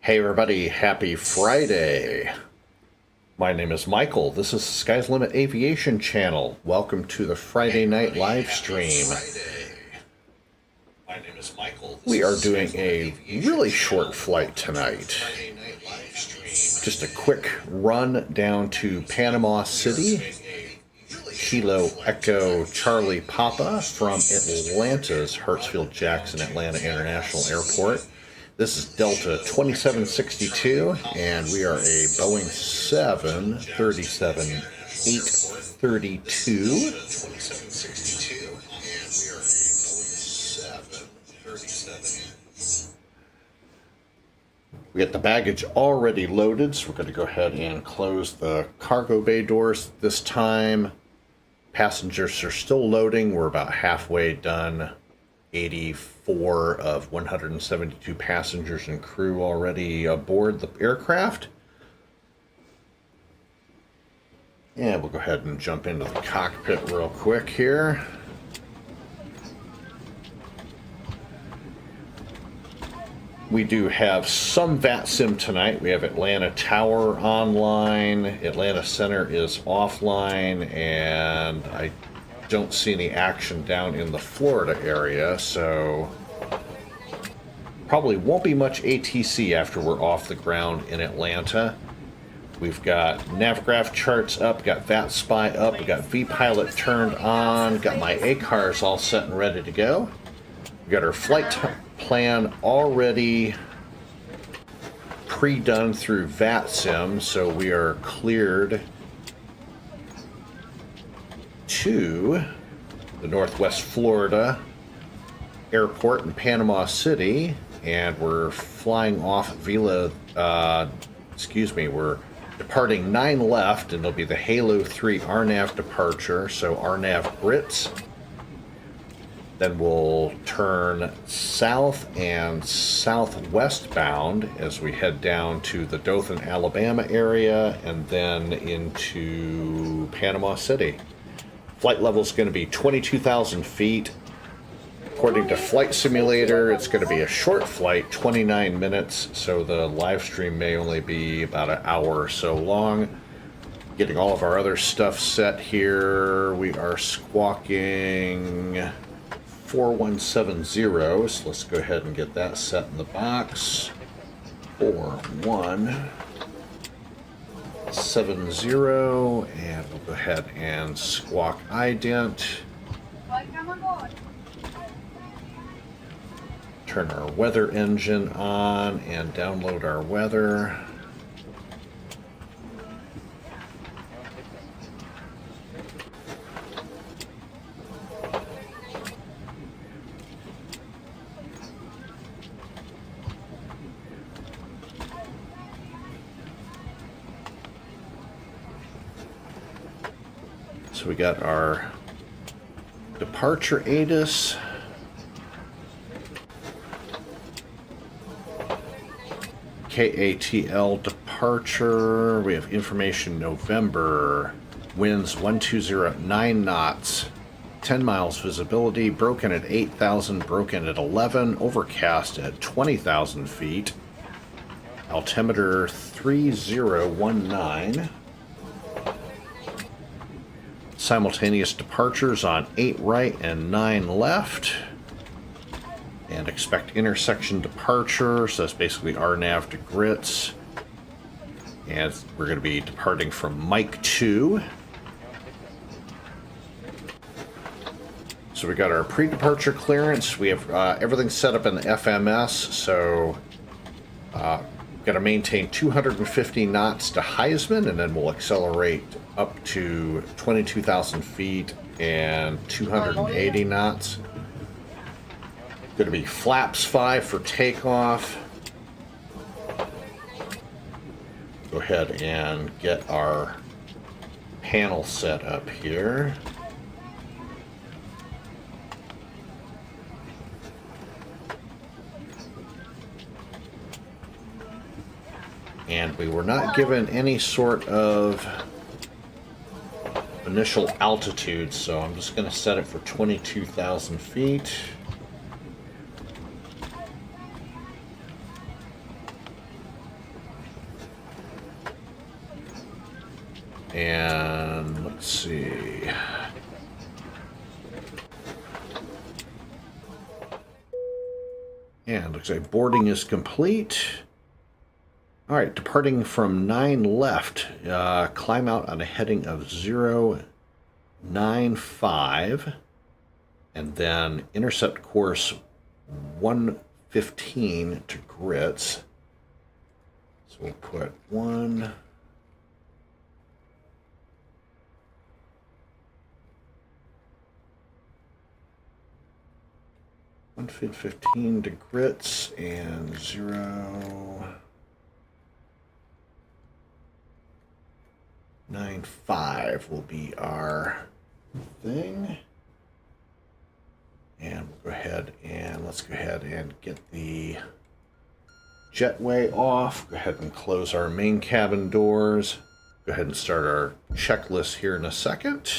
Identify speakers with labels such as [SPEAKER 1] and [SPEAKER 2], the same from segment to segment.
[SPEAKER 1] Hey everybody, happy Friday. My name is Michael. This is Sky's Limit Aviation channel. Welcome to the Friday night live stream.
[SPEAKER 2] My name is Michael.
[SPEAKER 1] We are doing a really short flight tonight. Just a quick run down to Panama City, Kilo Echo Charlie Papa from Atlanta's Hartsfield-Jackson Atlanta International Airport. This is Delta 2762, and we are a Boeing 737-832. We got the baggage already loaded, so we're going to go ahead and close the cargo bay doors this time. Passengers are still loading. We're about halfway done. 84 of 172 passengers and crew already aboard the aircraft. And we'll go ahead and jump into the cockpit real quick here. We do have some VATSIM tonight. We have Atlanta Tower online. Atlanta Center is offline, and I don't see any action down in the Florida area, so probably won't be much ATC after we're off the ground in Atlanta. We've got Navgraph charts up, got VATSPY up, we got VPilot turned on, got my ACARS all set and ready to go. We got our flight plan already pre-done through VATSIM, so we are cleared to the Northwest Florida airport in Panama City, and we're flying off we're departing 9 left, and it'll be the Halo 3 RNAV departure, so RNAV Brits. Then we'll turn south and southwest bound as we head down to the Dothan, Alabama area, and then into Panama City. Flight level is going to be 22,000 feet. According to Flight Simulator, it's going to be a short flight, 29 minutes, so the live stream may only be about an hour or so long. Getting all of our other stuff set here. We are squawking 4170, so let's go ahead and get that set in the box. 4170, and we'll go ahead and squawk ident. Turn our weather engine on and download our weather. So we got our departure ATIS. KATL departure. We have information November. Winds 1209 knots. 10 miles visibility. Broken at 8,000. Broken at 11. Overcast at 20,000 feet. Altimeter 3019. Simultaneous departures on 8 right and 9 left. And expect intersection departure, so that's basically RNAV to grits. And we're going to be departing from Mike 2. So we got our pre-departure clearance. We have everything set up in the FMS, so got to maintain 250 knots to Heisman, and then we'll accelerate up to 22,000 feet and 280 knots. Going to be flaps 5 for takeoff. Go ahead and get our panel set up here. And we were not given any sort of initial altitude, so I'm just going to set it for 22,000 feet. And let's see. And looks like boarding is complete. All right, departing from 9 left, climb out on a heading of 095, and then intercept course 115 to Grits. So we'll put 115 to Grits and 095 will be our thing. And we'll go ahead and let's go ahead and get the jetway off. Go ahead and close our main cabin doors. Go ahead and start our checklist here in a second.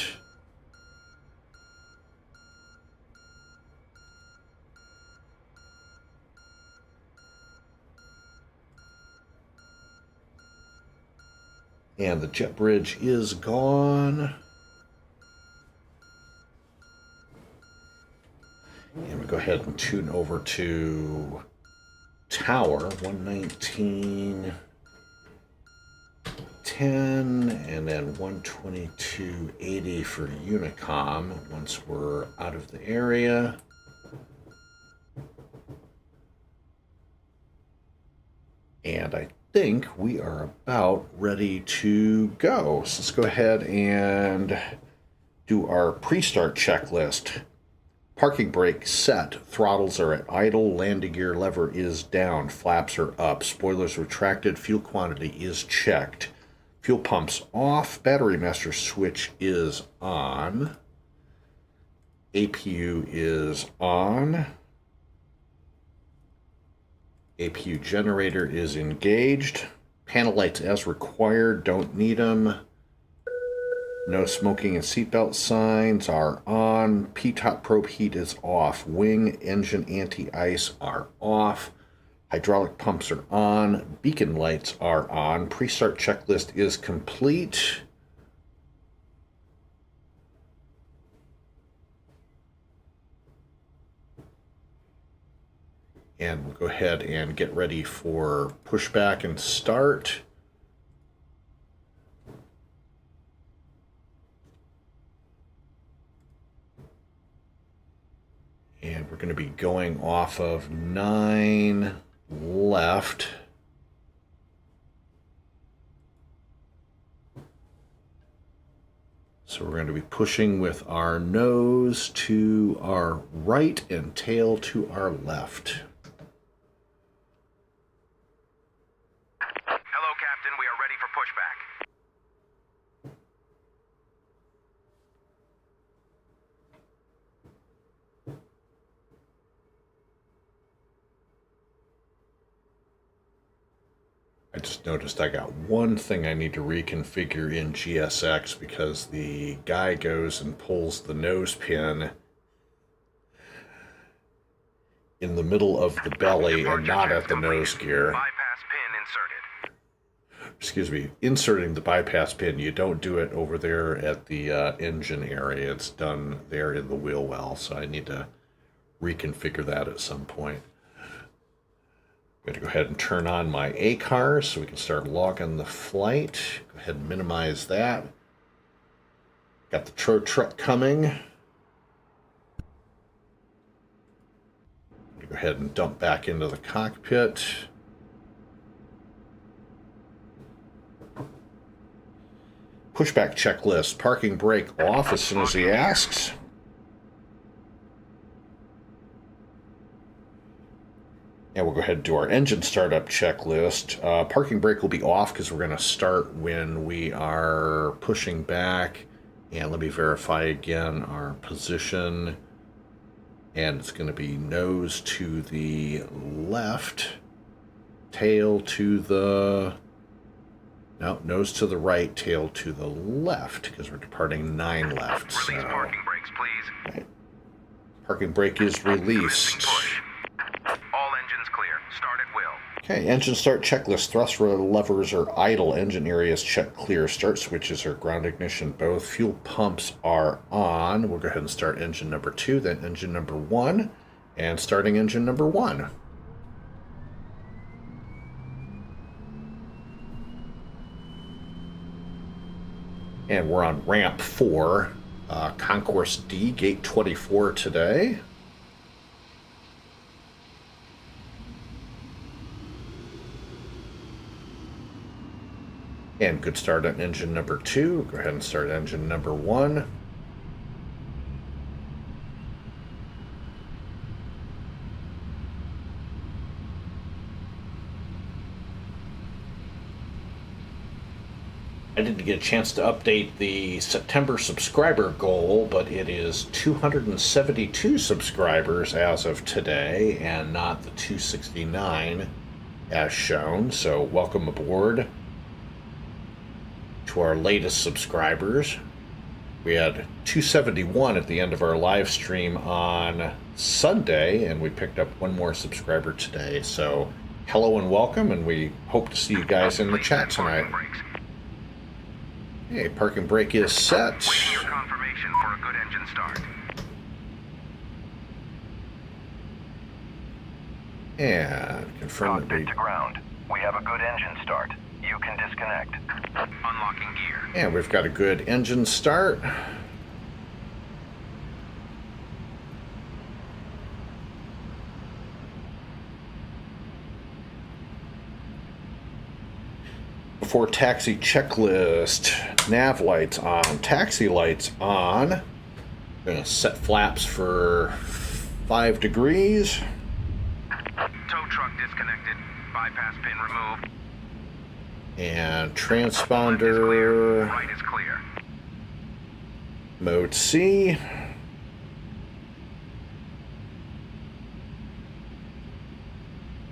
[SPEAKER 1] And the jet bridge is gone. And we go ahead and tune over to tower 119.10 and then 122.80 for Unicom once we're out of the area. And I think we are about ready to go. So let's go ahead and do our pre-start checklist. Parking brake set, throttles are at idle, landing gear lever is down, flaps are up, spoilers retracted, fuel quantity is checked, fuel pumps off, battery master switch is on, APU is on, APU generator is engaged, panel lights as required, don't need them. No smoking and seatbelt signs are on. P-top probe heat is off. Wing engine anti-ice are off. Hydraulic pumps are on. Beacon lights are on. Pre-start checklist is complete. And we'll go ahead and get ready for pushback and start. And we're going to be going off of 9 left. So we're going to be pushing with our nose to our right and tail to our left.
[SPEAKER 2] Hello, Captain. We are ready for pushback.
[SPEAKER 1] I just noticed I got one thing I need to reconfigure in GSX because the guy goes and pulls the nose pin in the middle of the belly and not at the nose gear.
[SPEAKER 2] Bypass pin inserted.
[SPEAKER 1] Excuse me, inserting the bypass pin, you don't do it over there at the engine area. It's done there in the wheel well, so I need to reconfigure that at some point. I'm going to go ahead and turn on my ACAR so we can start logging the flight. Go ahead and minimize that. Got the tow truck coming. Go ahead and dump back into the cockpit. Pushback checklist. Parking brake off as soon as he asks. And we'll go ahead and do our engine startup checklist. Parking brake will be off because we're going to start when we are pushing back. And let me verify again our position. And it's going to be nose to the left, tail to the... No, nose to the right, tail to the left, because we're departing 9 left. So.
[SPEAKER 2] Release parking brakes, please.
[SPEAKER 1] Right. Parking brake is released.
[SPEAKER 2] All engines clear. Start at will.
[SPEAKER 1] Okay, engine start checklist. Thrust levers are idle. Engine areas check clear. Start switches are ground ignition both. Fuel pumps are on. We'll go ahead and start engine number 2, then engine number 1, and starting engine number 1. And we're on ramp 4, Concourse D, gate 24 today. And good start on engine number 2. Go ahead and start engine number 1. I didn't get a chance to update the September subscriber goal, but it is 272 subscribers as of today and not the 269 as shown. So welcome aboard to our latest subscribers. We had 271 at the end of our live stream on Sunday, and we picked up one more subscriber today. So hello and welcome, and we hope to see you guys in the chat tonight. Hey, parking brake is set.
[SPEAKER 2] Waiting your confirmation for a good engine start.
[SPEAKER 1] And confirm that
[SPEAKER 3] Cockpit to ground. We have a good engine start. You can disconnect.
[SPEAKER 2] Unlocking gear.
[SPEAKER 1] and we've got a good engine start. Before taxi checklist, nav lights on, taxi lights on. Gonna set flaps for 5 degrees.
[SPEAKER 2] Tow truck disconnected. Bypass pin removed.
[SPEAKER 1] And
[SPEAKER 2] Left is clear.
[SPEAKER 1] transponder,
[SPEAKER 2] Right is clear.
[SPEAKER 1] mode C.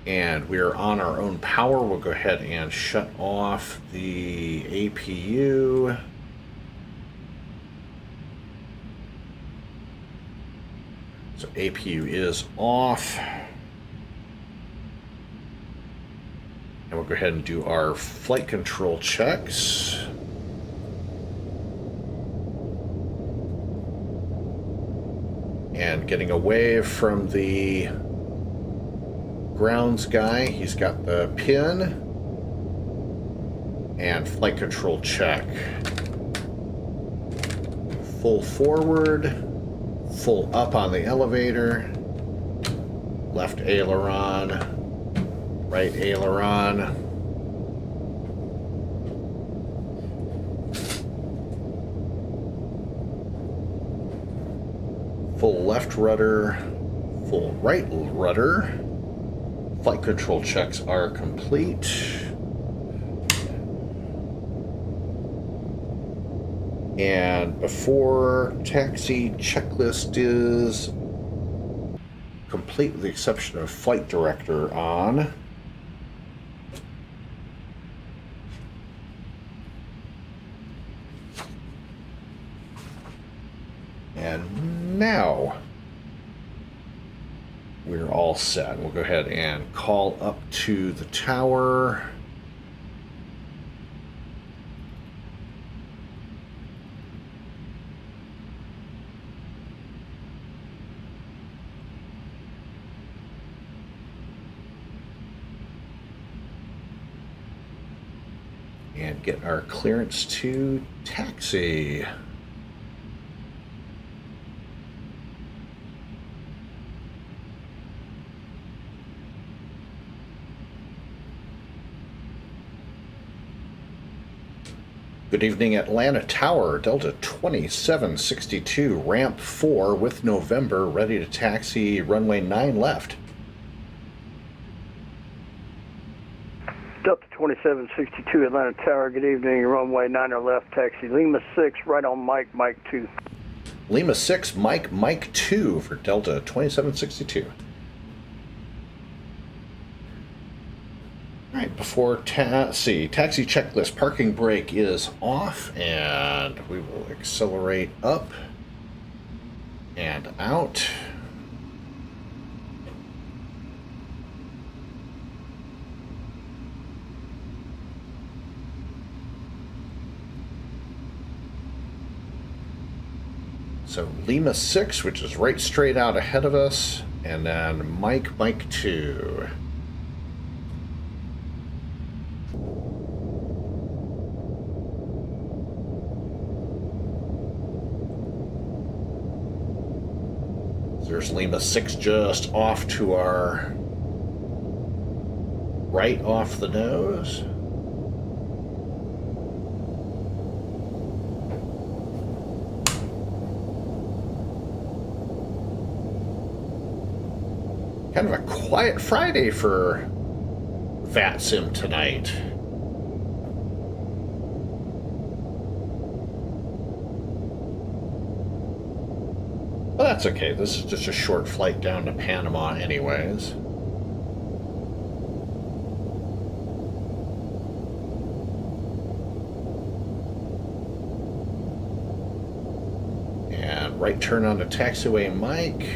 [SPEAKER 1] And we're on our own power. We'll go ahead and shut off the APU. So APU is off. And we'll go ahead and do our flight control checks. And getting away from the grounds guy, he's got the pin. And flight control check. Full forward, full up on the elevator, left aileron, right aileron. Full left rudder, full right rudder. Flight control checks are complete. And before taxi checklist is complete with the exception of flight director on. And now we're all set. We'll go ahead and call up to the tower. And get our clearance to taxi. Good evening, Atlanta Tower, Delta 2762, ramp 4 with November, ready to taxi, runway 9 left.
[SPEAKER 4] Delta 2762, Atlanta Tower, good evening, runway 9 or left, taxi Lima 6, right on Mike, Mike 2.
[SPEAKER 1] Lima 6, Mike, Mike 2 for Delta 2762. All right, before taxi checklist, parking brake is off, and we will accelerate up and out. So Lima 6, which is right straight out ahead of us, and then Mike 2. There's Lima 6 just off to our right off the nose. Kind of a quiet Friday for VATSIM tonight. But that's okay. This is just a short flight down to Panama anyways. And right turn on the taxiway, Mike.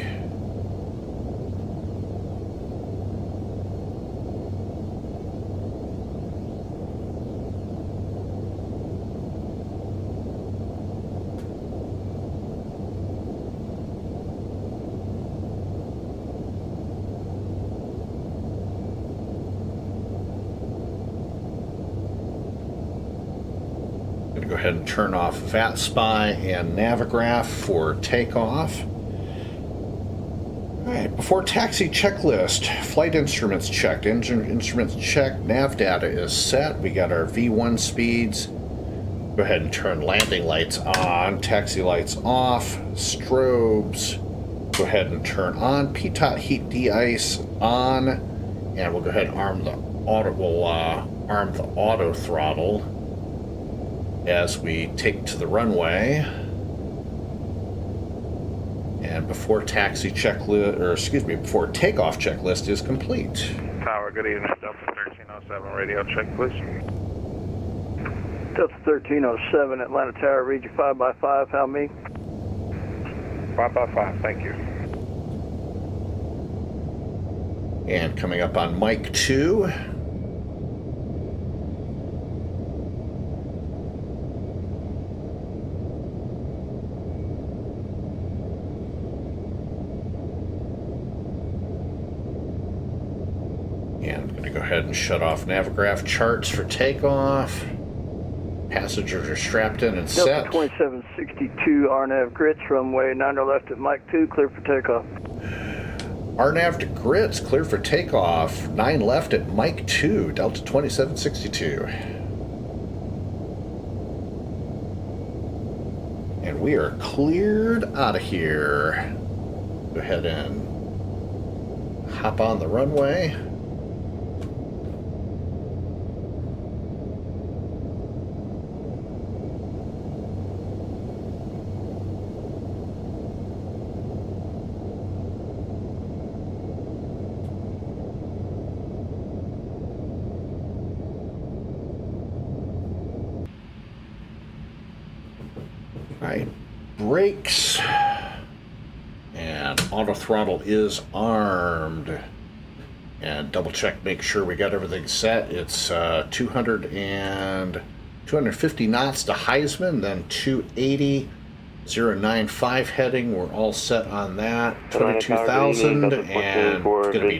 [SPEAKER 1] Go ahead and turn off VATSPY and Navigraph for takeoff. All right, before taxi checklist, flight instruments checked, engine instruments checked, nav data is set. We got our V1 speeds. Go ahead and turn landing lights on, taxi lights off, strobes. Go ahead and turn on PTOT heat de-ice on, and we'll go ahead and arm the auto throttle as we take to the runway. And before taxi checklist, or excuse me, before takeoff checklist is complete.
[SPEAKER 5] Tower, good evening. Delta 1307 radio check, please.
[SPEAKER 4] Delta 1307, Atlanta Tower, read you 5x5, how me?
[SPEAKER 5] 5x5, thank you.
[SPEAKER 1] And coming up on Mike 2. And I'm going to go ahead and shut off Navigraph charts for takeoff. Passengers are strapped in and set.
[SPEAKER 4] Delta 2762, RNAV grits, runway 9 left at Mike 2, clear for takeoff.
[SPEAKER 1] RNAV to grits, clear for takeoff. 9 left at Mike 2, Delta 2762. And we are cleared out of here. Go ahead and hop on the runway. Right, brakes, and auto throttle is armed. And double check, make sure we got everything set. It's 250 knots to Heisman, then 280, 095 heading. We're all set on that. 22,000, and it's going to be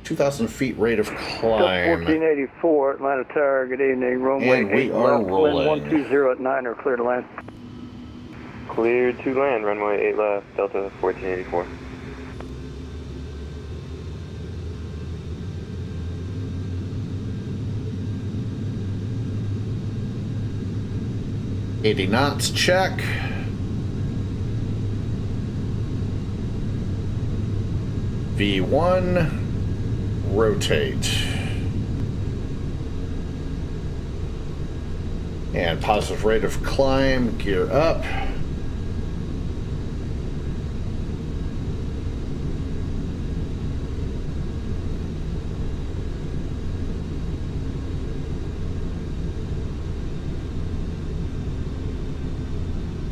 [SPEAKER 1] 2,000 feet rate of climb.
[SPEAKER 4] 1484, Atlanta Tower, good evening. Runway
[SPEAKER 1] And we
[SPEAKER 4] 8
[SPEAKER 1] are
[SPEAKER 4] left,
[SPEAKER 1] rolling.
[SPEAKER 4] wind 120 at 9 or clear to land.
[SPEAKER 6] Cleared to land, runway 8 left, Delta 1484.
[SPEAKER 1] $80 knots, check. V1, rotate. And positive rate of climb, gear up.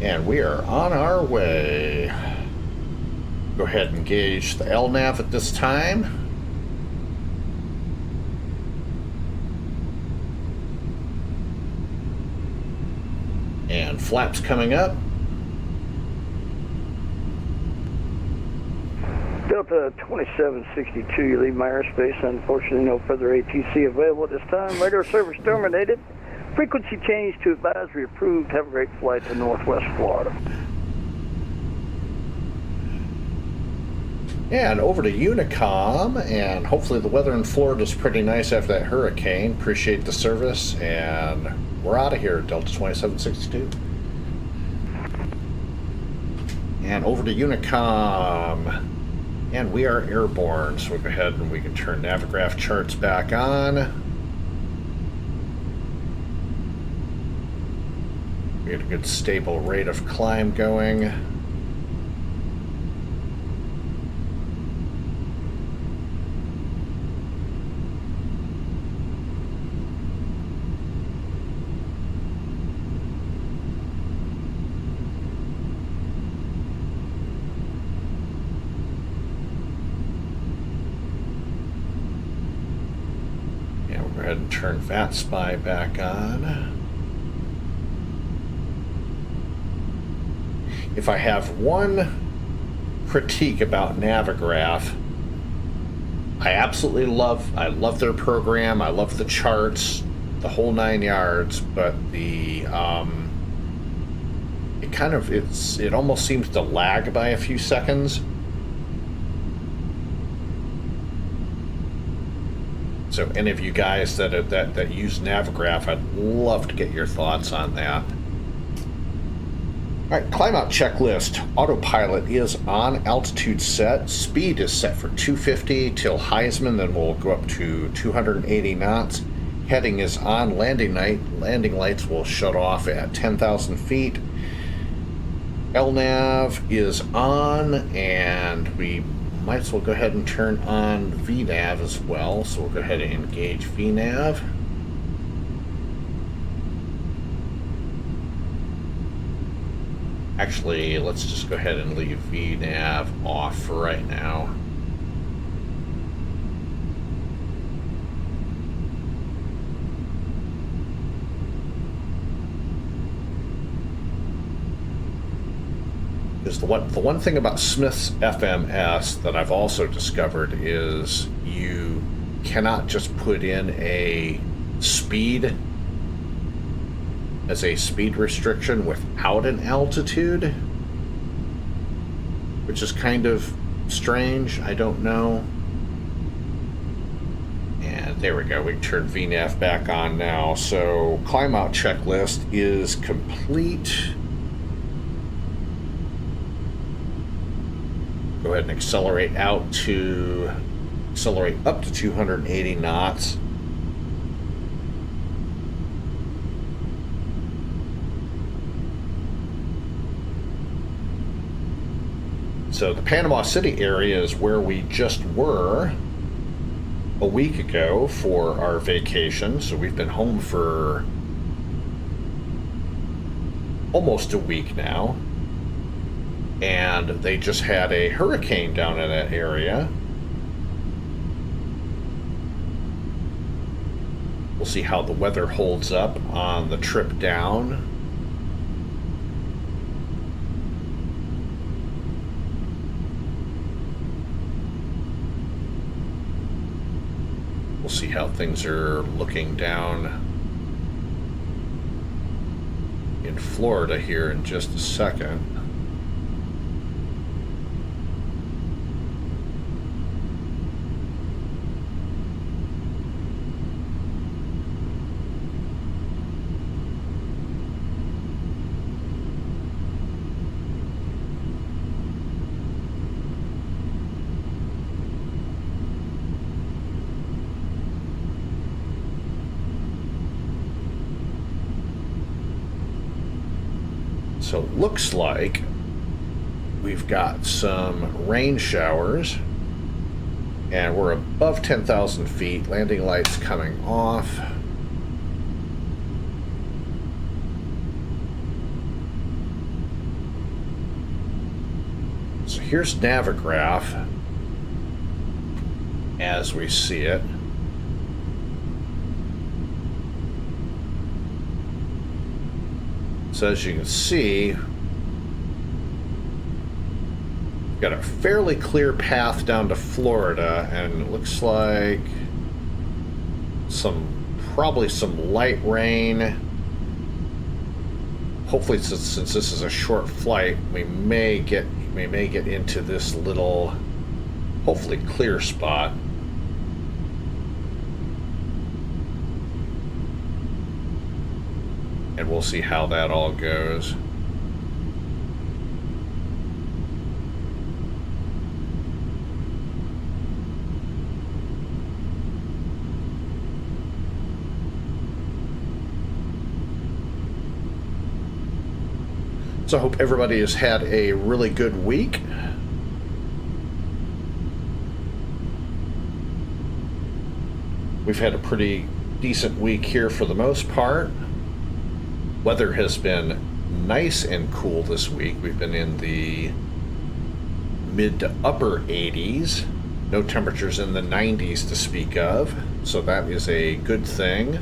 [SPEAKER 1] And we are on our way. Go ahead and gauge the LNAV at this time. And flaps coming up.
[SPEAKER 4] Delta 2762, you leave my airspace. Unfortunately, no further ATC available at this time. Radar service terminated. Frequency change to advisory approved. Have a great flight to Northwest Florida.
[SPEAKER 1] And over to Unicom, and hopefully the weather in Florida is pretty nice after that hurricane. Appreciate the service, and we're out of here, Delta 2762. And over to Unicom, and we are airborne, so we'll go ahead and we can turn Navigraph charts back on. We get a good stable rate of climb going. Go ahead and turn VATSPY back on. If I have one critique about Navigraph, I love their program, I love the charts, the whole 9 yards, but the it almost seems to lag by a few seconds. So any of you guys that use Navigraph, I'd love to get your thoughts on that. All right, climb out checklist. Autopilot is on, altitude set. Speed is set for 250 till Heisman, then we'll go up to 280 knots. Heading is on, landing lights will shut off at 10,000 feet. LNAV is on, and we might as well go ahead and turn on VNAV as well. So we'll go ahead and engage VNAV. Actually, let's just go ahead and leave VNAV off for right now. Because the one thing about Smith's FMS that I've also discovered is you cannot just put in a speed as a speed restriction without an altitude, which is kind of strange. I don't know. And there we go. We can turn VNAV back on now. So climb out checklist is complete. Go ahead and accelerate up to 280 knots. So the Panama City area is where we just were a week ago for our vacation. So we've been home for almost a week now. And they just had a hurricane down in that area. We'll see how the weather holds up on the trip down. We'll see how things are looking down in Florida here in just a second. So it looks like we've got some rain showers, and we're above 10,000 feet. Landing lights coming off. So here's Navigraph as we see it. So as you can see, Got a fairly clear path down to Florida, and it looks like probably some light rain. Hopefully, since this is a short flight, we may get into this little, hopefully clear spot. And we'll see how that all goes. So I hope everybody has had a really good week. We've had a pretty decent week here for the most part. Weather has been nice and cool this week. We've been in the mid to upper 80s. No temperatures in the 90s to speak of. So that is a good thing.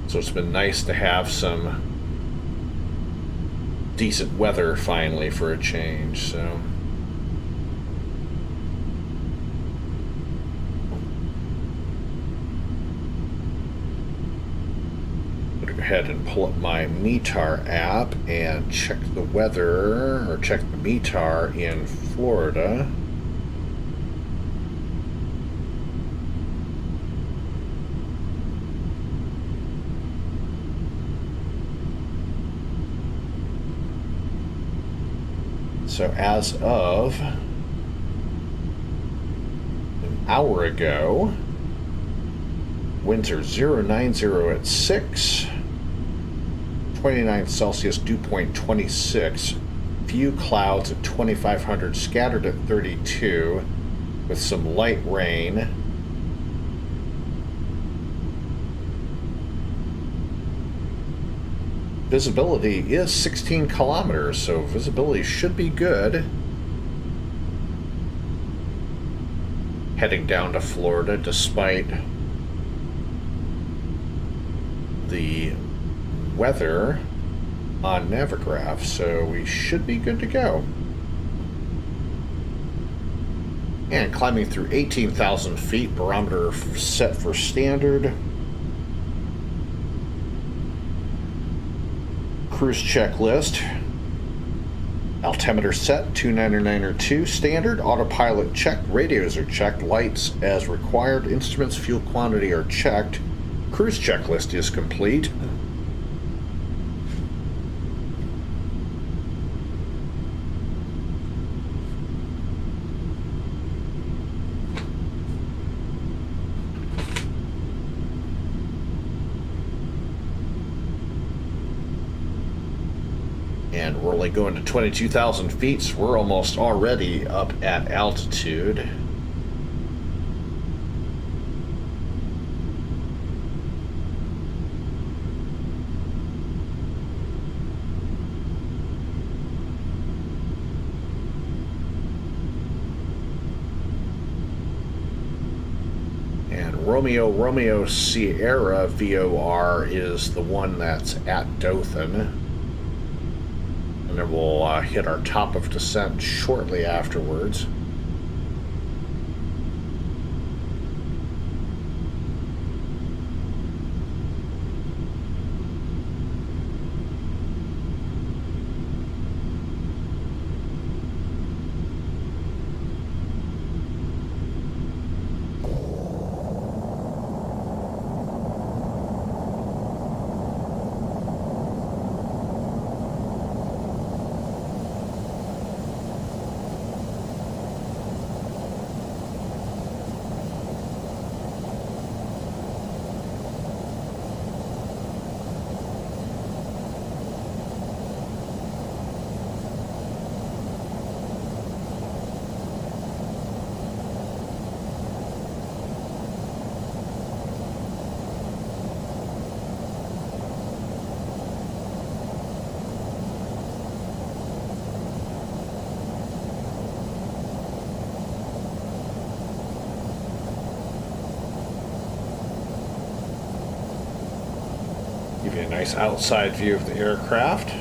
[SPEAKER 1] So it's been nice to have some decent weather finally for a change. So I'm gonna go ahead and pull up my METAR app and check the weather, or check the METAR in Florida. So as of an hour ago, winds are 090 at 6, 29 Celsius, dew point 26, few clouds at 2500, scattered at 32, with some light rain. Visibility is 16 kilometers, so visibility should be good. Heading down to Florida despite the weather on Navigraph, so we should be good to go. And climbing through 18,000 feet, barometer set for standard. Cruise checklist. Altimeter set, 29902 standard. Autopilot checked. Radios are checked. Lights as required. Instruments, fuel quantity are checked. Cruise checklist is complete. And we're only going to 22,000 feet, so we're almost already up at altitude. And Romeo Sierra VOR is the one that's at Dothan. And then we'll hit our top of descent shortly afterwards. nice outside view of the aircraft.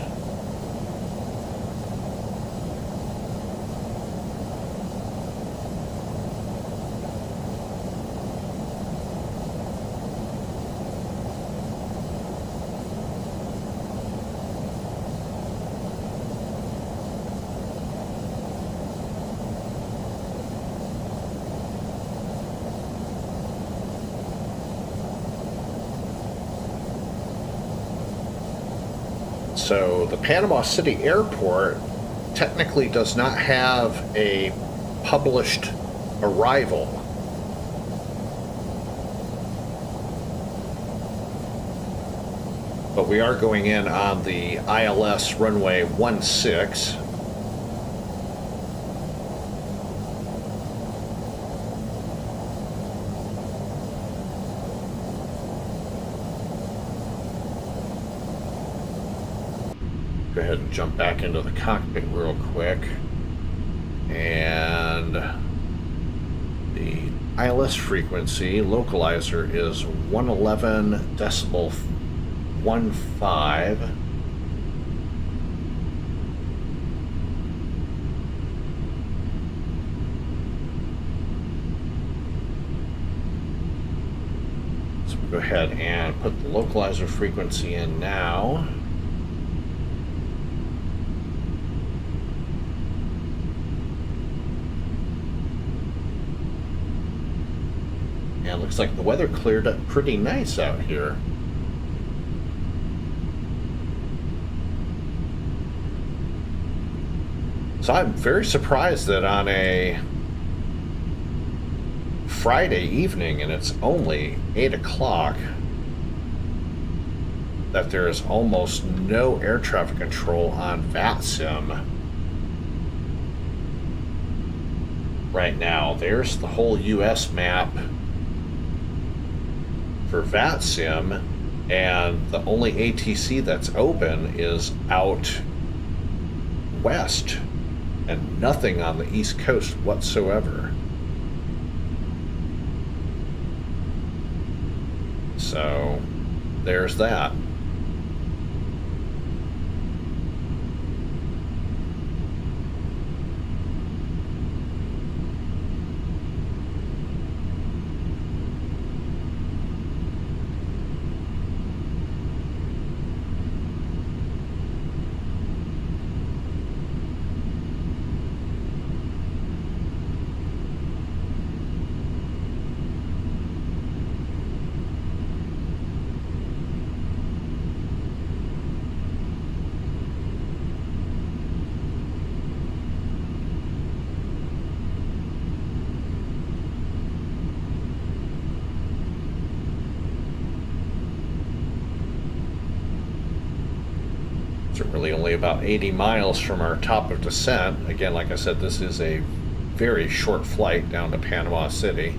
[SPEAKER 1] So the Panama City Airport technically does not have a published arrival. But we are going in on the ILS runway 16. Go ahead and jump back into the cockpit real quick. And the ILS frequency localizer is 111.15. So we'll go ahead and put the localizer frequency in now. And looks like the weather cleared up pretty nice out here. So I'm very surprised that on a Friday evening, and it's only 8 o'clock, that there is almost no air traffic control on VATSIM right now. There's the whole US map for VATSIM, and the only ATC that's open is out west and nothing on the East Coast whatsoever. So there's that. Really only about 80 miles from our top of descent. Again, like I said, this is a very short flight down to Panama City.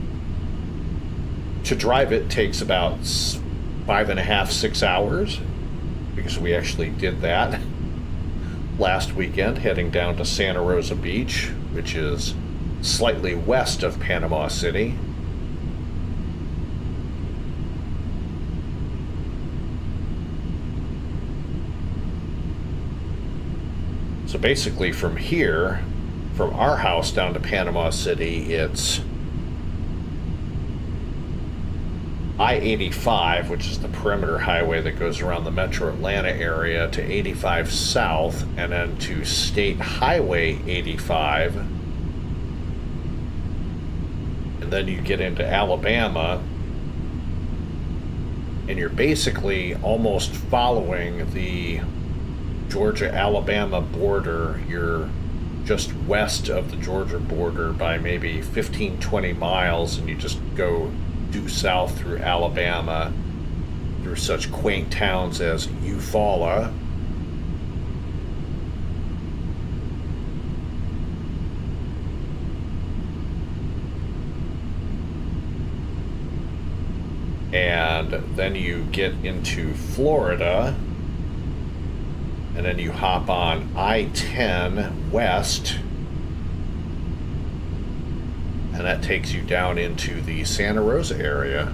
[SPEAKER 1] To drive it takes about 5.5, 6 hours, because we actually did that last weekend, heading down to Santa Rosa Beach, which is slightly west of Panama City. So basically from here, from our house down to Panama City, it's I-85, which is the perimeter highway that goes around the metro Atlanta area, to 85 South, and then to State Highway 85. And then you get into Alabama, and you're basically almost following the Georgia-Alabama border. You're just west of the Georgia border by maybe 15, 20 miles, and you just go due south through Alabama, through such quaint towns as Eufaula, and then you get into Florida. And then you hop on I-10 west, and that takes you down into the Santa Rosa area.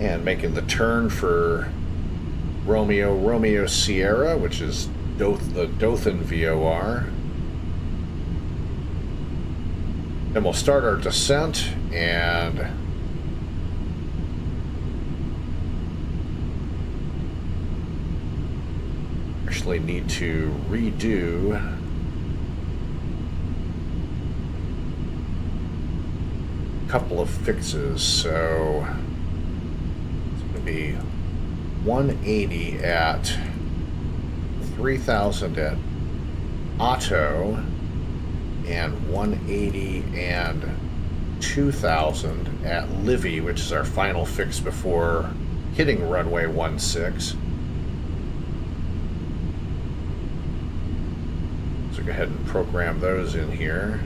[SPEAKER 1] and making the turn for Romeo Sierra, which is the Dothan VOR. Then we'll start our descent and actually need to redo a couple of fixes. So it's going to be 180 at 3,000 at Otto and 180 and 2,000 at Livy, which is our final fix before hitting runway 16. So go ahead and program those in here.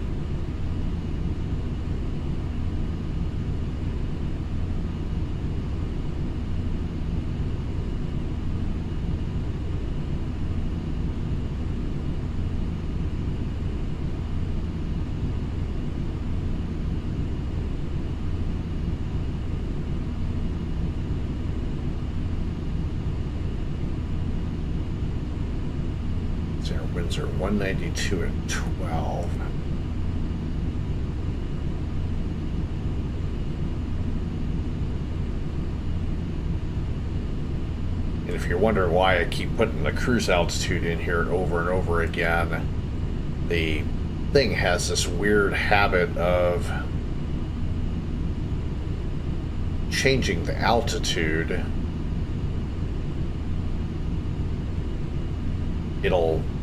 [SPEAKER 1] Winds are 192 at 12. And if you're wondering why I keep putting the cruise altitude in here over and over again, the thing has this weird habit of changing the altitude.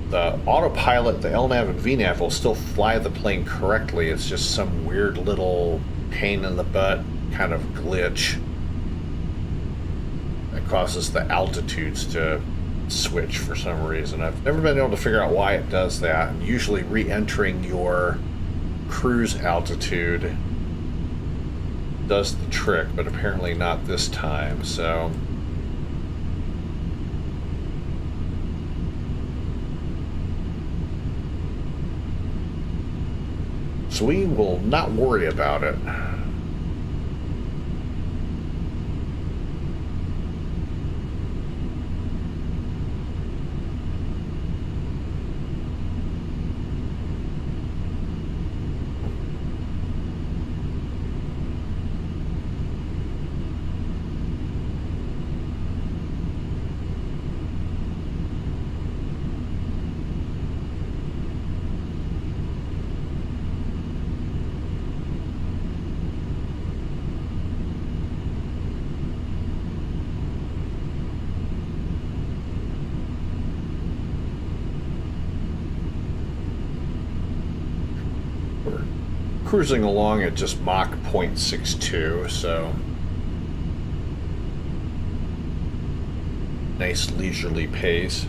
[SPEAKER 1] The autopilot, the LNAV and VNAV will still fly the plane correctly. It's just some weird little pain in the butt kind of glitch that causes the altitudes to switch for some reason. I've never been able to figure out why it does that. And usually re-entering your cruise altitude does the trick, but apparently not this time. So we will not worry about it. Cruising along at just Mach 0.62, so nice leisurely pace.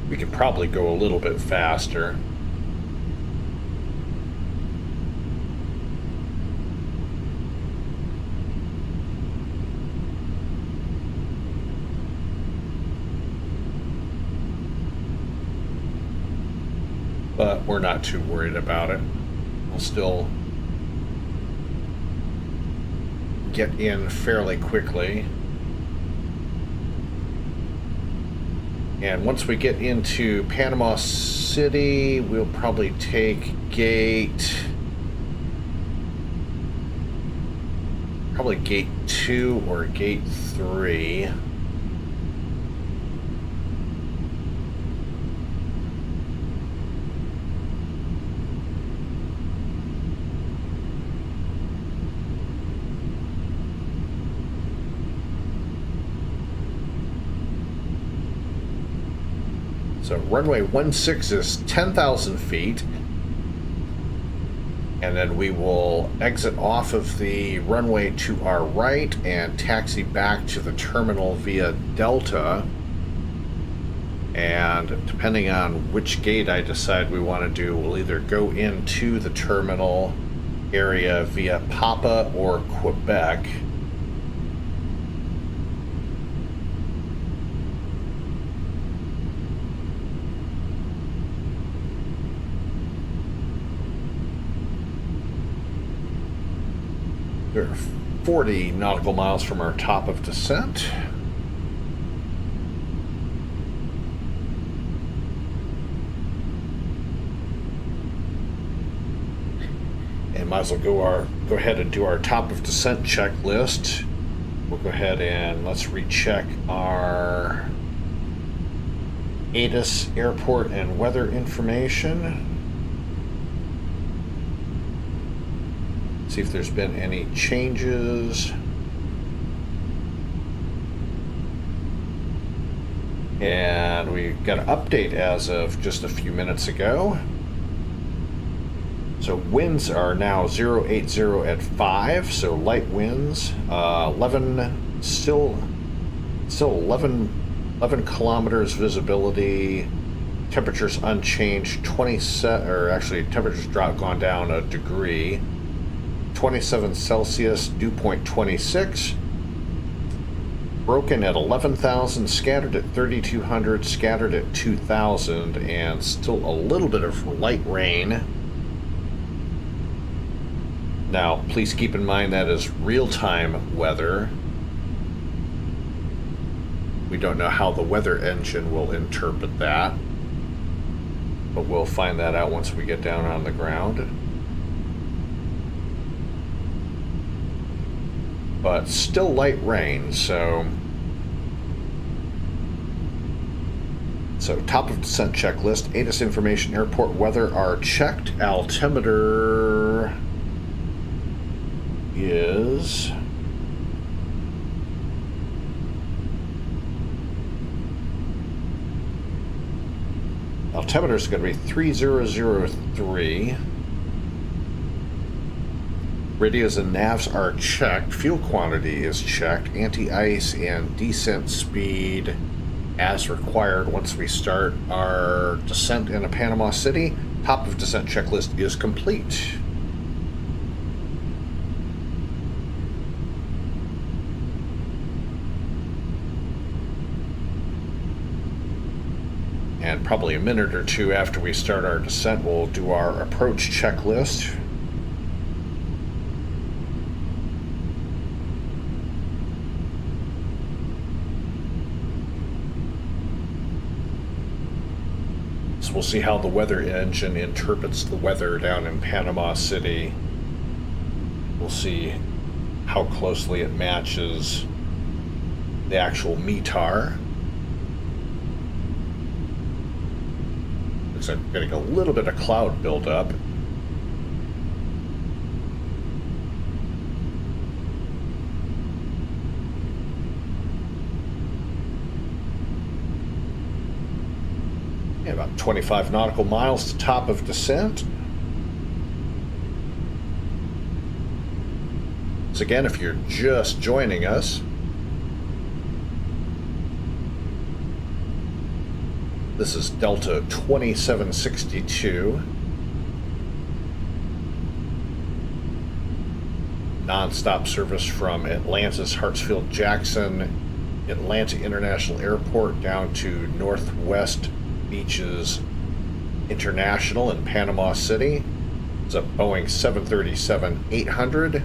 [SPEAKER 1] We could probably go a little bit faster. But we're not too worried about it. We'll still get in fairly quickly. And once we get into Panama City, we'll probably take gate 2 or gate 3. So runway 16 is 10,000 feet. And then we will exit off of the runway to our right and taxi back to the terminal via Delta. And depending on which gate I decide we want to do, we'll either go into the terminal area via Papa or Quebec. We're 40 nautical miles from our top of descent. And might as well go ahead and do our top of descent checklist. We'll go ahead and let's recheck our ATIS airport and weather information. See if there's been any changes. And we got an update as of just a few minutes ago. So winds are now 080 at 5, so light winds. 11, still 11 kilometers visibility. Temperatures unchanged, 27, or actually temperatures gone down a degree. 27 Celsius, dew point 26. Broken at 11,000, scattered at 3,200, scattered at 2,000, and still a little bit of light rain. Now, please keep in mind that is real-time weather. We don't know how the weather engine will interpret that, but we'll find that out once we get down on the ground. But still light rain, so top of descent checklist, ATIS information, airport weather are checked. Altimeter is going to be 3003. Radios and navs are checked. Fuel quantity is checked. Anti-ice and descent speed as required once we start our descent into Panama City. Top of descent checklist is complete. And probably a minute or two after we start our descent, we'll do our approach checklist. So we'll see how the weather engine interprets the weather down in Panama City. We'll see how closely it matches the actual METAR. Looks like we're getting a little bit of cloud buildup. Yeah, about 25 nautical miles to top of descent. So again, if you're just joining us, this is Delta 2762. Non-stop service from Atlanta's Hartsfield-Jackson, Atlanta International Airport down to Northwest Beaches International in Panama City. It's a Boeing 737-800.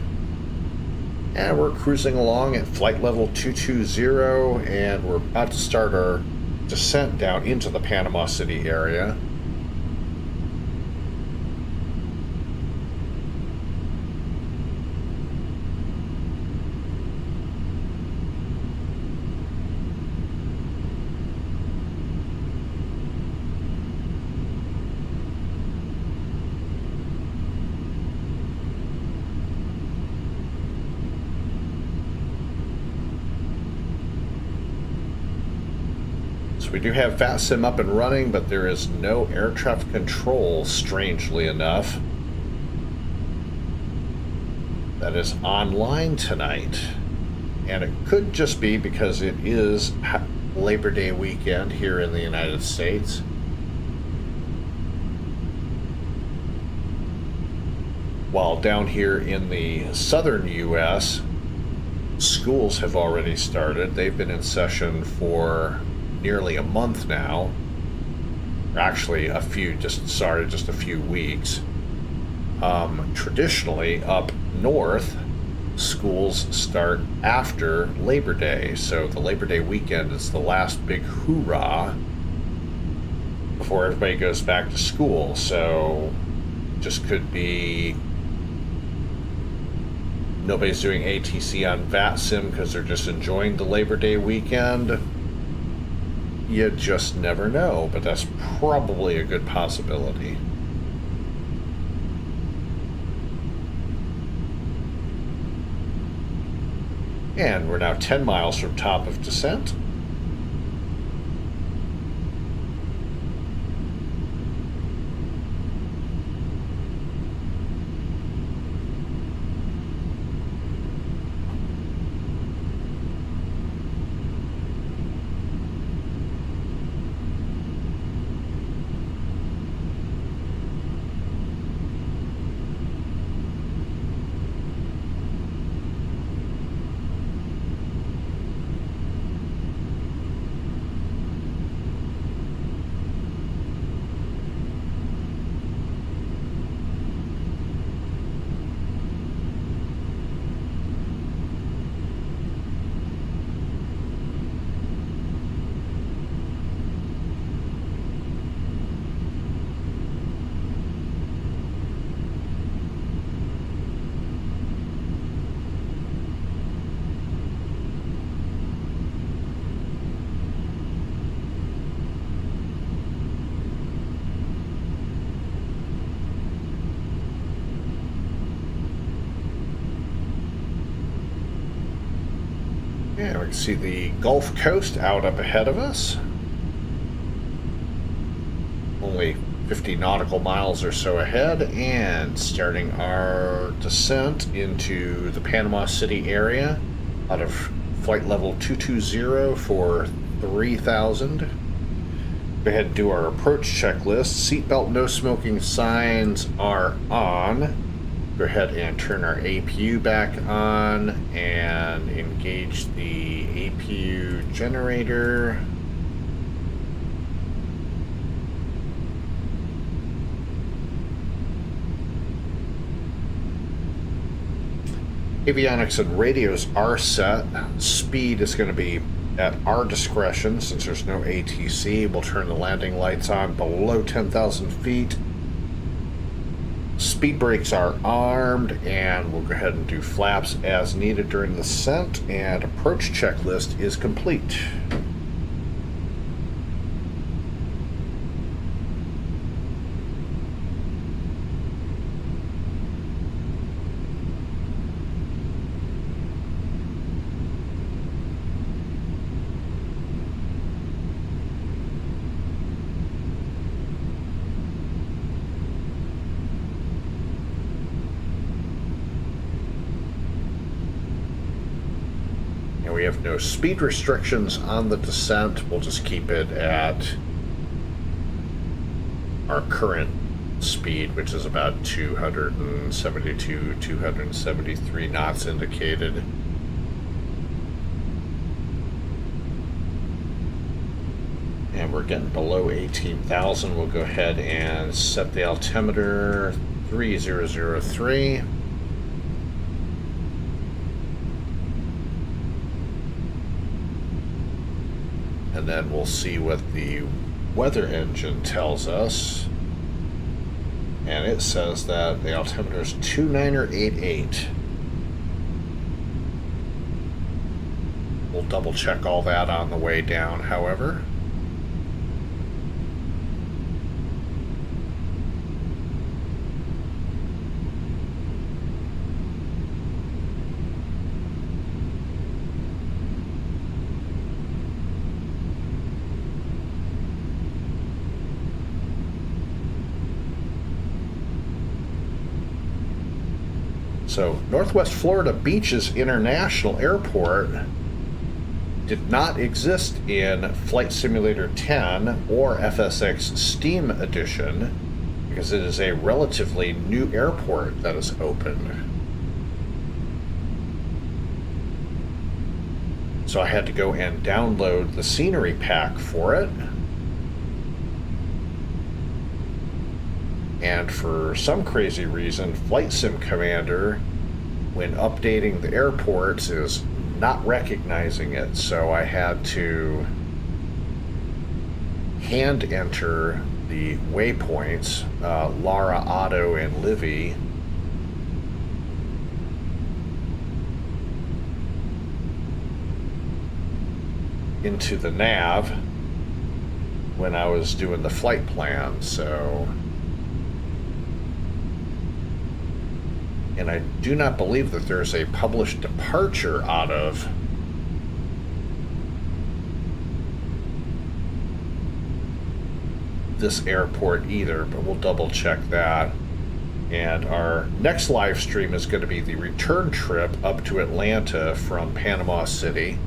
[SPEAKER 1] And we're cruising along at flight level 220, and we're about to start our descent down into the Panama City area. We do have VATSIM up and running, but there is no air traffic control, strangely enough. that is online tonight. And it could just be because it is Labor Day weekend here in the United States. While down here in the southern U.S., schools have already started. They've been in session for nearly a month now. Actually, just a few weeks. Traditionally, up north, schools start after Labor Day. So the Labor Day weekend is the last big hoorah before everybody goes back to school. So just could be nobody's doing ATC on VATSIM because they're just enjoying the Labor Day weekend. You just never know, but that's probably a good possibility. And we're now 10 miles from top of descent. And we can see the Gulf Coast out up ahead of us. Only 50 nautical miles or so ahead, and starting our descent into the Panama City area out of flight level 220 for 3,000. Go ahead and do our approach checklist. Seatbelt no smoking signs are on. Go ahead and turn our APU back on and engage the APU generator. Avionics and radios are set. Speed is going to be at our discretion since there's no ATC. We'll turn the landing lights on below 10,000 feet. Speed brakes are armed, and we'll go ahead and do flaps as needed during the descent, and approach checklist is complete. We have no speed restrictions on the descent. We'll just keep it at our current speed, which is about 272, 273 knots indicated. And we're getting below 18,000. We'll go ahead and set the altimeter 3003. And then we'll see what the weather engine tells us. And it says that the altimeter is 2988. We'll double check all that on the way down, however. So Northwest Florida Beaches International Airport did not exist in Flight Simulator 10 or FSX Steam Edition because it is a relatively new airport that is open. So I had to go and download the scenery pack for it. And for some crazy reason, Flight Sim Commander, when updating the airports, is not recognizing it. So I had to hand enter the waypoints, Lara, Otto, and Livy. Into the nav when I was doing the flight plan, so... And I do not believe that there's a published departure out of this airport either, but we'll double check that. And our next live stream is going to be the return trip up to Atlanta from Panama City.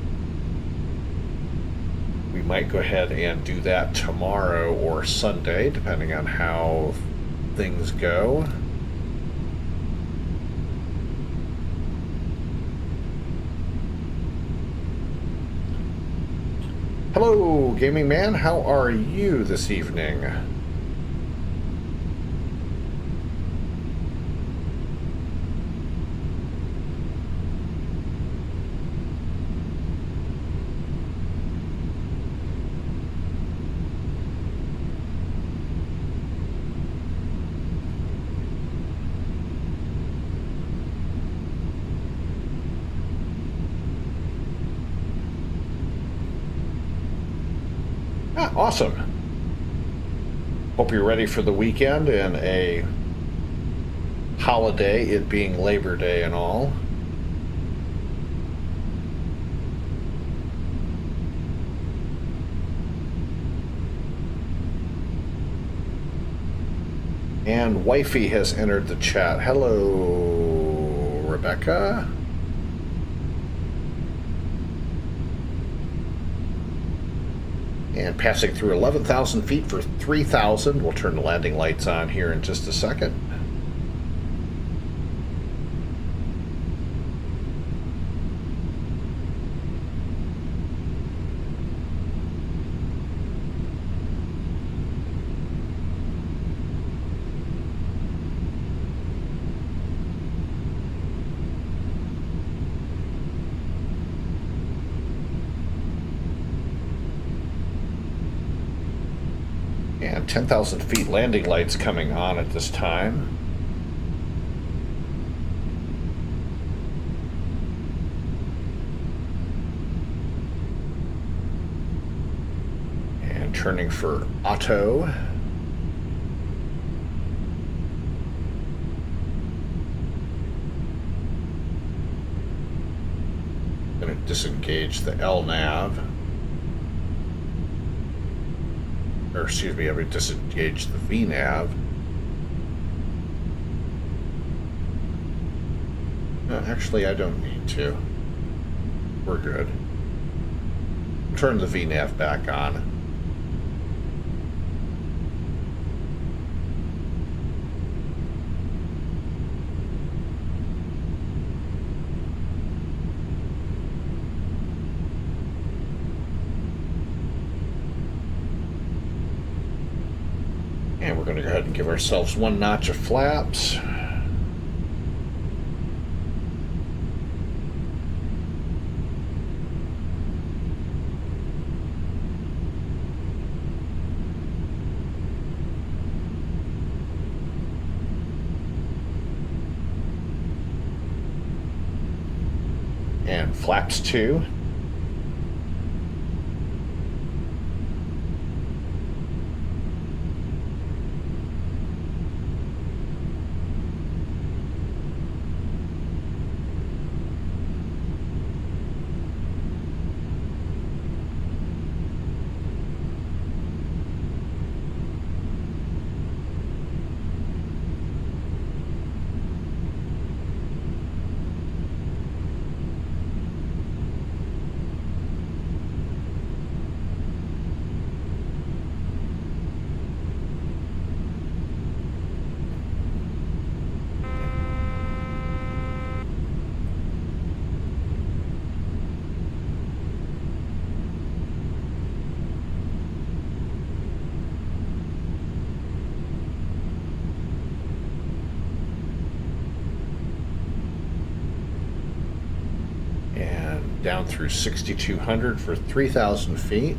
[SPEAKER 1] We might go ahead and do that tomorrow or Sunday, depending on how things go. Hello, Gaming Man. How are you this evening? Awesome. Hope you're ready for the weekend and a holiday, it being Labor Day and all. And Wifey has entered the chat. Hello, Rebecca. And passing through 11,000 feet for 3,000. We'll turn the landing lights on here in just a second. And 10,000 feet landing lights coming on at this time. And turning for Otto. Going to disengage the LNAV. Or excuse me, I would disengage the VNAV. No, actually, I don't need to. We're good. Turn the VNAV back on. And we're going to go ahead and give ourselves one notch of flaps. And flaps 2. down through 6,200 for 3,000 feet.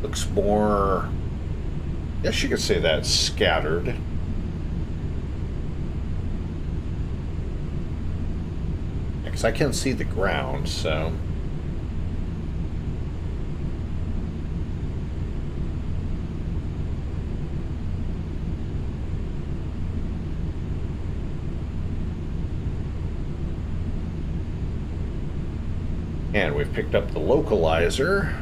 [SPEAKER 1] Looks more, I guess you could say that's scattered. Because I can see the ground, so. And we've picked up the localizer.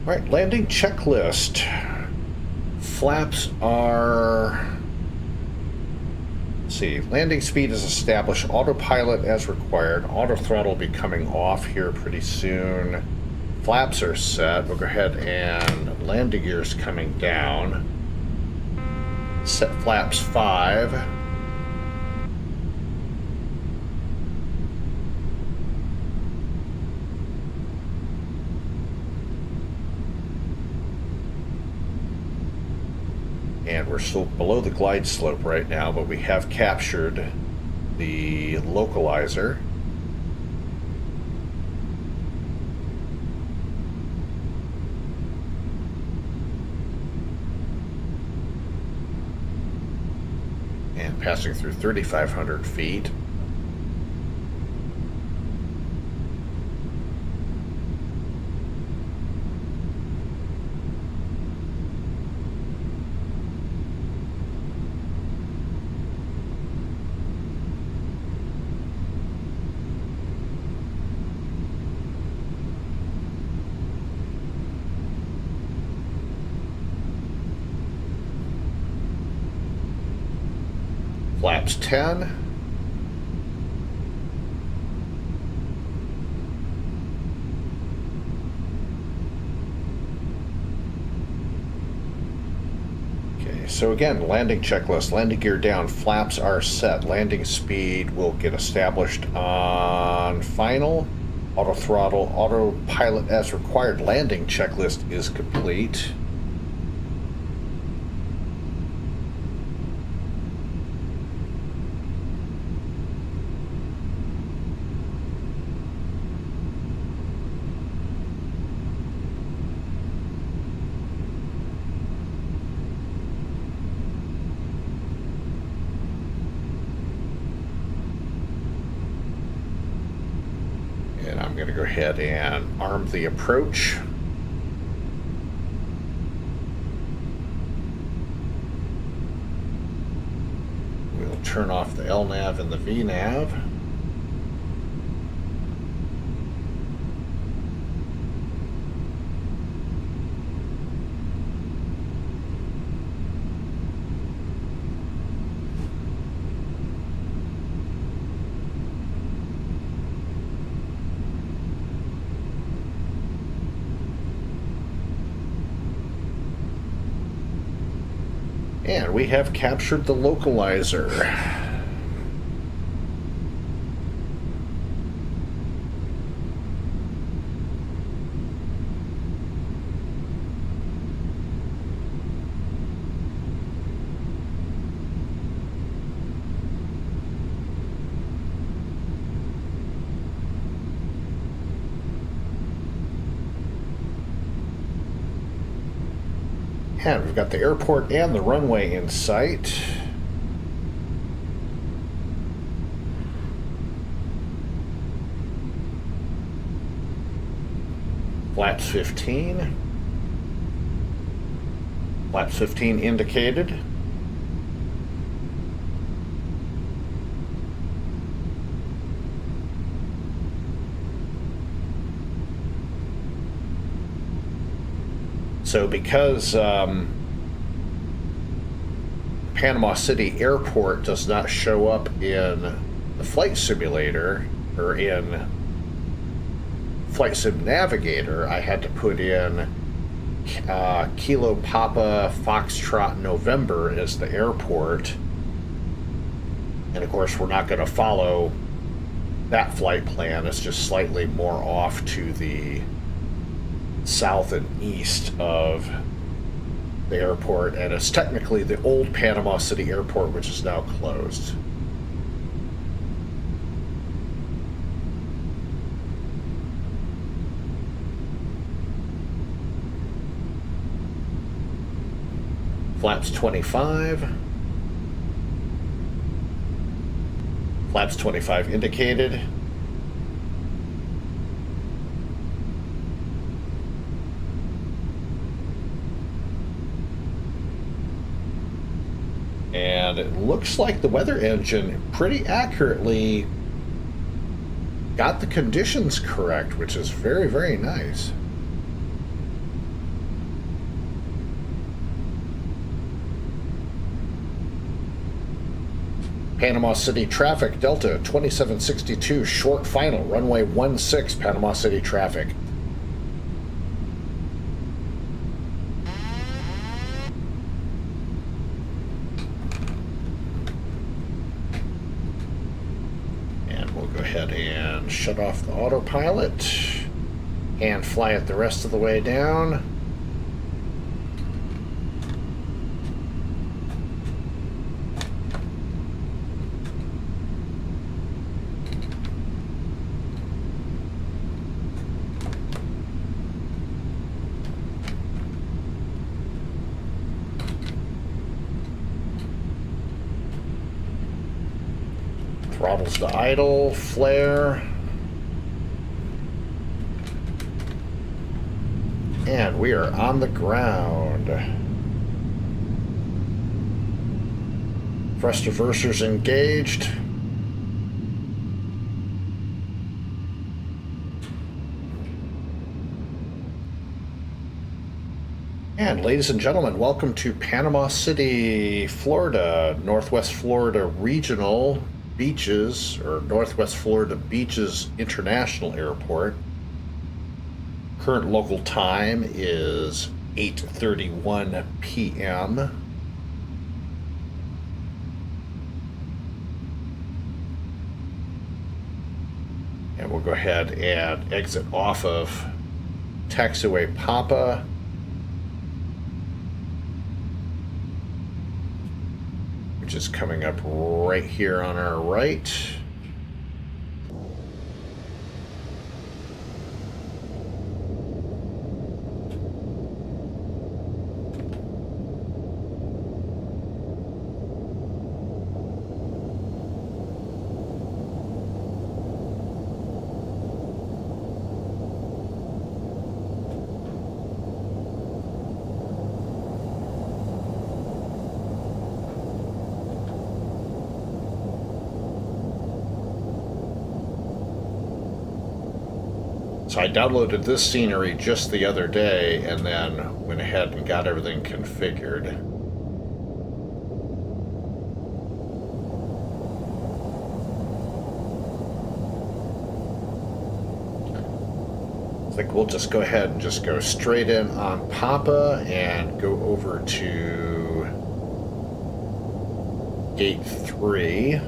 [SPEAKER 1] All right, landing checklist. Flaps are, let's see, landing speed is established, autopilot as required, auto throttle will be coming off here pretty soon. Flaps are set. We'll go ahead and landing gear's coming down. Set flaps 5. And we're still below the glide slope right now, but we have captured the localizer. And passing through 3,500 feet. Flaps 10. Okay, so again, landing checklist, landing gear down, flaps are set, landing speed will get established on final, auto throttle, autopilot as required, landing checklist is complete. And I'm going to go ahead and arm the approach. We'll turn off the LNAV and the VNAV. And we have captured the localizer. And we've got the airport and the runway in sight. Flaps 15. Flaps 15 indicated. So because Panama City Airport does not show up in the flight simulator or in Flight Sim Navigator, I had to put in Kilo Papa Foxtrot November is the airport. And of course, we're not going to follow that flight plan. It's just slightly more off to the south and east of the airport. And it's technically the old Panama City airport, which is now closed. Flaps 25. Flaps 25 indicated. And it looks like the weather engine pretty accurately got the conditions correct, which is very, very nice. Panama City traffic, Delta 2762, short final, runway 16, Panama City traffic. And we'll go ahead and shut off the autopilot and fly it the rest of the way down. Throttles to idle, flare. And we are on the ground. Thrust reversers engaged. And ladies and gentlemen, welcome to Panama City, Florida, Northwest Florida Regional Beaches, or Northwest Florida Beaches International Airport. Current local time is 8:31 p.m. And we'll go ahead and exit off of taxiway Papa. Which is coming up right here on our right. So I downloaded this scenery just the other day and then went ahead and got everything configured. I think we'll just go ahead and just go straight in on Papa and go over to Gate 3.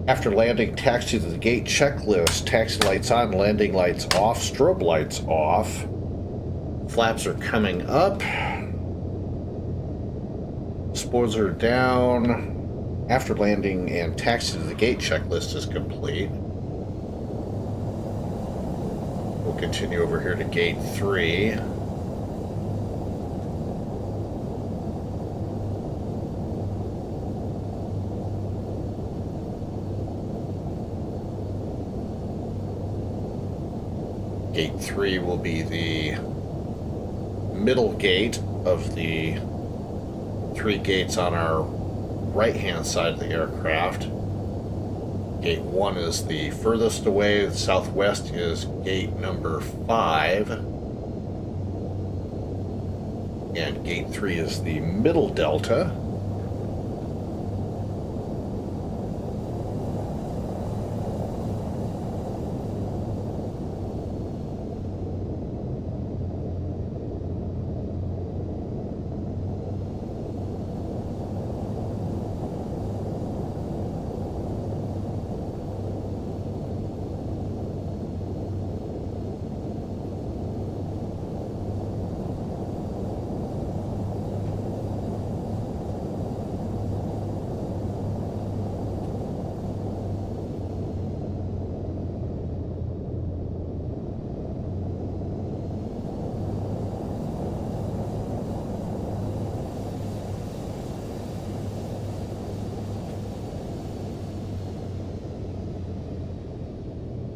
[SPEAKER 1] After landing, taxi to the gate checklist. Taxi lights on, landing lights off, strobe lights off. Flaps are coming up. Spoilers are down. After landing and taxi to the gate checklist is complete. We'll continue over here to gate 3. Gate 3 will be the middle gate of the 3 gates on our right-hand side of the aircraft. Gate 1 is the furthest away. The southwest is gate number 5. And gate 3 is the middle delta.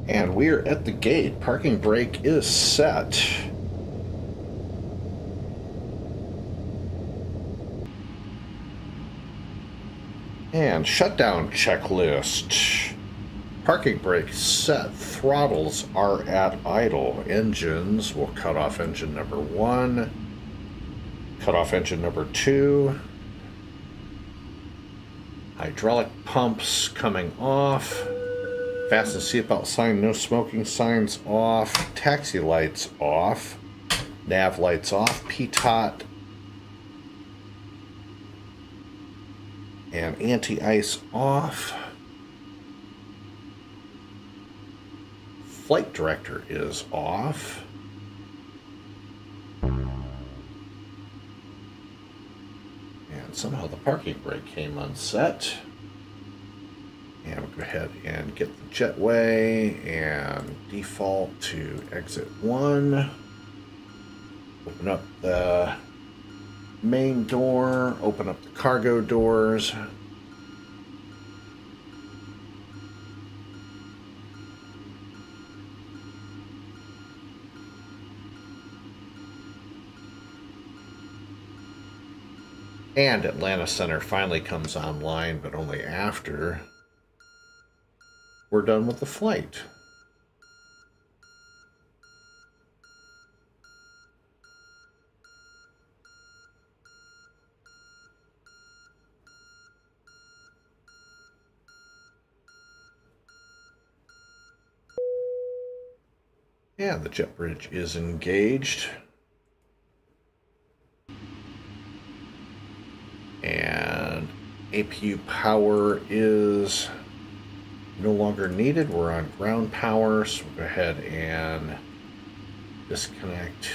[SPEAKER 1] And we're at the gate. Parking brake is set. And shutdown checklist. Parking brake set. Throttles are at idle. Engines, we'll cut off engine number 1. Cut off engine number 2. Hydraulic pumps coming off. Fasten seatbelt sign, no smoking signs off. Taxi lights off. Nav lights off. PTOT and anti-ice off. Flight director is off. And somehow the parking brake came unset. And we'll go ahead and get the jetway and default to exit 1. Open up the main door, open up the cargo doors. And Atlanta Center finally comes online, but only after we're done with the flight. Yeah, the jet bridge is engaged. And APU power is no longer needed. We're on ground power, so we'll go ahead and disconnect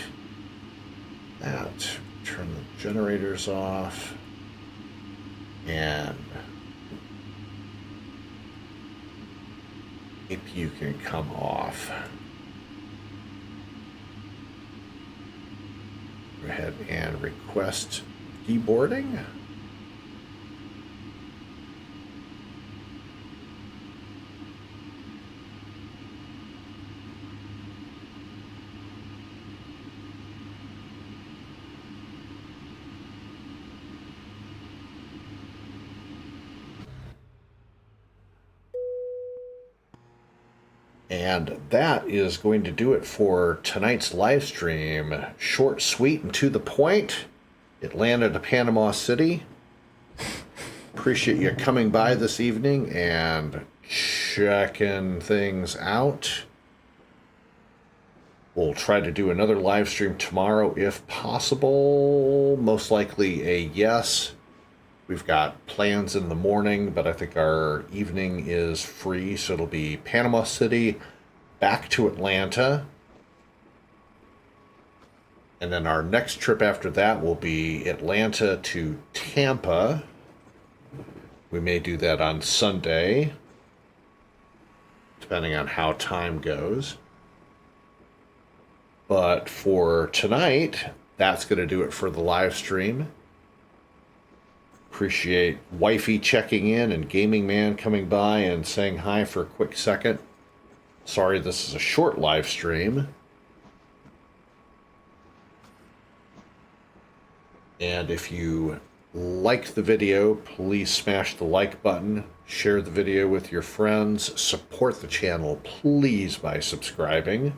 [SPEAKER 1] that. Turn the generators off. And APU can come off. Go ahead and request deboarding. And that is going to do it for tonight's live stream. Short, sweet, and to the point. Atlanta to Panama City. Appreciate you coming by this evening and checking things out. We'll try to do another live stream tomorrow if possible. Most likely a yes. We've got plans in the morning, but I think our evening is free, so it'll be Panama City, back to Atlanta. And then our next trip after that will be Atlanta to Tampa. We may do that on Sunday, depending on how time goes. But for tonight, that's going to do it for the live stream. Appreciate Wifey checking in and Gaming Man coming by and saying hi for a quick second. Sorry this is a short live stream. And if you liked the video, please smash the like button. Share the video with your friends. Support the channel, please, by subscribing.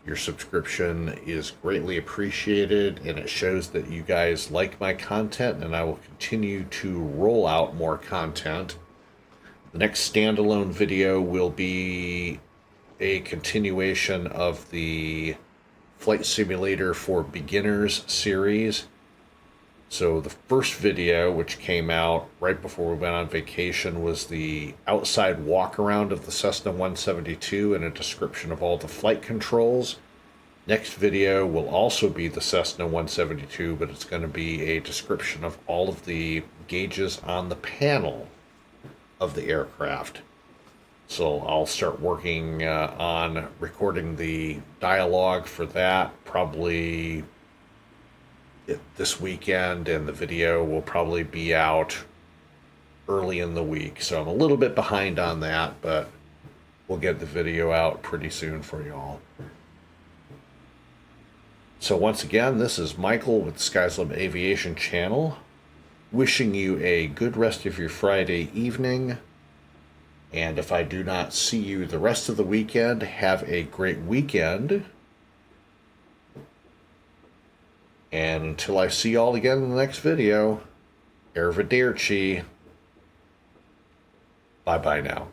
[SPEAKER 1] Your subscription is greatly appreciated, and it shows that you guys like my content, and I will continue to roll out more content. The next standalone video will be a continuation of the Flight Simulator for Beginners series. So the first video, which came out right before we went on vacation, was the outside walk-around of the Cessna 172 and a description of all the flight controls. Next video will also be the Cessna 172, but it's going to be a description of all of the gauges on the panel of the aircraft. So I'll start working on recording the dialogue for that probably this weekend, and the video will probably be out early in the week. So I'm a little bit behind on that, but we'll get the video out pretty soon for y'all. So once again, this is Michael with SkySlab Aviation Channel, wishing you a good rest of your Friday evening. And if I do not see you the rest of the weekend, have a great weekend. And until I see y'all again in the next video, Arrivederci. Bye-bye now.